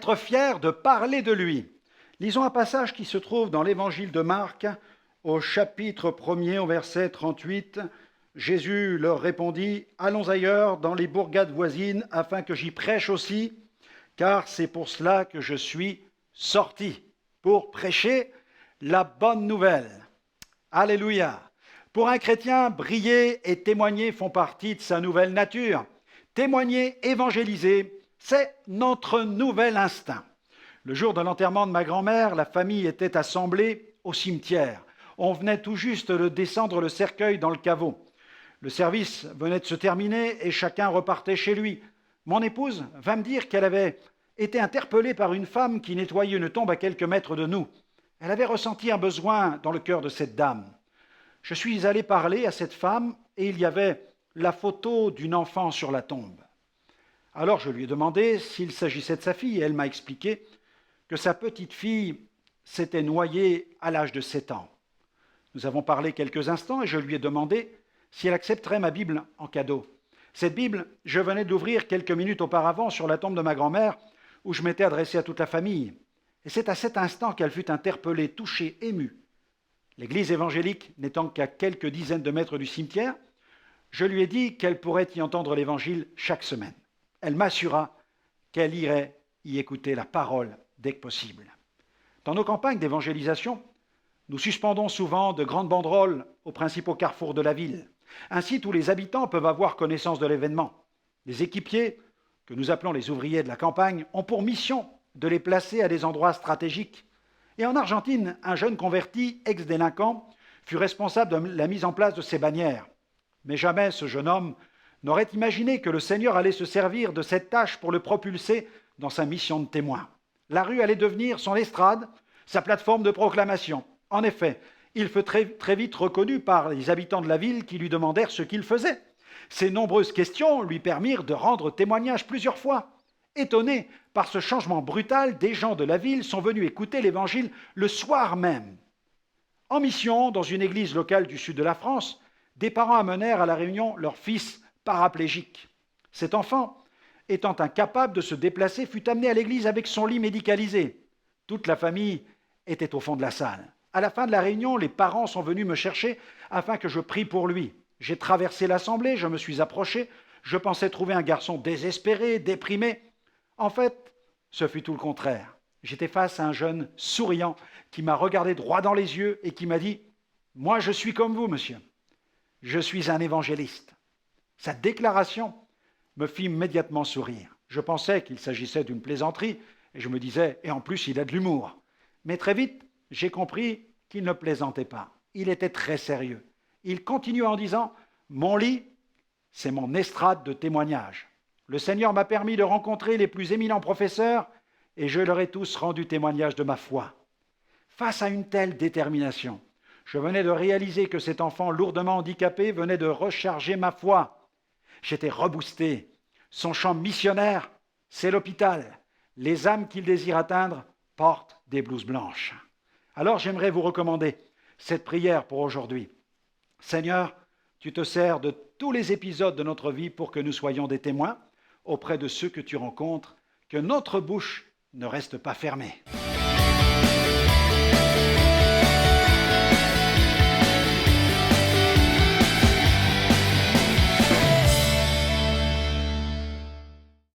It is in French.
être fiers de parler de lui. Lisons un passage qui se trouve dans l'évangile de Marc, au chapitre 1er, au verset 38. Jésus leur répondit, « Allons ailleurs, dans les bourgades voisines, afin que j'y prêche aussi, car c'est pour cela que je suis sorti, pour prêcher la bonne nouvelle. » Alléluia. Pour un chrétien, briller et témoigner font partie de sa nouvelle nature. Témoigner, évangéliser, c'est notre nouvel instinct. Le jour de l'enterrement de ma grand-mère, la famille était assemblée au cimetière. On venait tout juste de descendre le cercueil dans le caveau. Le service venait de se terminer et chacun repartait chez lui. Mon épouse vint me dire qu'elle avait été interpellée par une femme qui nettoyait une tombe à quelques mètres de nous. Elle avait ressenti un besoin dans le cœur de cette dame. Je suis allé parler à cette femme et il y avait la photo d'une enfant sur la tombe. Alors je lui ai demandé s'il s'agissait de sa fille et elle m'a expliqué que sa petite fille s'était noyée à l'âge de 7 ans. Nous avons parlé quelques instants et je lui ai demandé si elle accepterait ma Bible en cadeau. Cette Bible, je venais d'ouvrir quelques minutes auparavant sur la tombe de ma grand-mère où je m'étais adressé à toute la famille. Et c'est à cet instant qu'elle fut interpellée, touchée, émue. L'église évangélique n'étant qu'à quelques dizaines de mètres du cimetière, je lui ai dit qu'elle pourrait y entendre l'évangile chaque semaine. Elle m'assura qu'elle irait y écouter la parole dès que possible. Dans nos campagnes d'évangélisation, nous suspendons souvent de grandes banderoles aux principaux carrefours de la ville. Ainsi, tous les habitants peuvent avoir connaissance de l'événement. Les équipiers, que nous appelons les ouvriers de la campagne, ont pour mission de les placer à des endroits stratégiques. Et en Argentine, un jeune converti, ex-délinquant, fut responsable de la mise en place de ces bannières. Mais jamais ce jeune homme n'aurait imaginé que le Seigneur allait se servir de cette tâche pour le propulser dans sa mission de témoin. La rue allait devenir son estrade, sa plateforme de proclamation. En effet, il fut très vite reconnu par les habitants de la ville qui lui demandèrent ce qu'il faisait. Ces nombreuses questions lui permirent de rendre témoignage plusieurs fois. Étonnés par ce changement brutal, des gens de la ville sont venus écouter l'Évangile le soir même. En mission, dans une église locale du sud de la France, des parents amenèrent à la réunion leur fils paraplégique. Cet enfant, étant incapable de se déplacer, fut amené à l'église avec son lit médicalisé. Toute la famille était au fond de la salle. À la fin de la réunion, les parents sont venus me chercher afin que je prie pour lui. J'ai traversé l'assemblée, je me suis approché, je pensais trouver un garçon désespéré, déprimé. En fait, ce fut tout le contraire. J'étais face à un jeune souriant qui m'a regardé droit dans les yeux et qui m'a dit « Moi, je suis comme vous, monsieur. Je suis un évangéliste. » Sa déclaration me fit immédiatement sourire. Je pensais qu'il s'agissait d'une plaisanterie et je me disais « Et en plus, il a de l'humour. » Mais très vite, j'ai compris qu'il ne plaisantait pas. Il était très sérieux. Il continua en disant « Mon lit, c'est mon estrade de témoignage. Le Seigneur m'a permis de rencontrer les plus éminents professeurs et je leur ai tous rendu témoignage de ma foi. » Face à une telle détermination, je venais de réaliser que cet enfant lourdement handicapé venait de recharger ma foi. J'étais reboosté. Son champ missionnaire, c'est l'hôpital. Les âmes qu'il désire atteindre portent des blouses blanches. Alors j'aimerais vous recommander cette prière pour aujourd'hui. Seigneur, tu te sers de tous les épisodes de notre vie pour que nous soyons des témoins auprès de ceux que tu rencontres, que notre bouche ne reste pas fermée.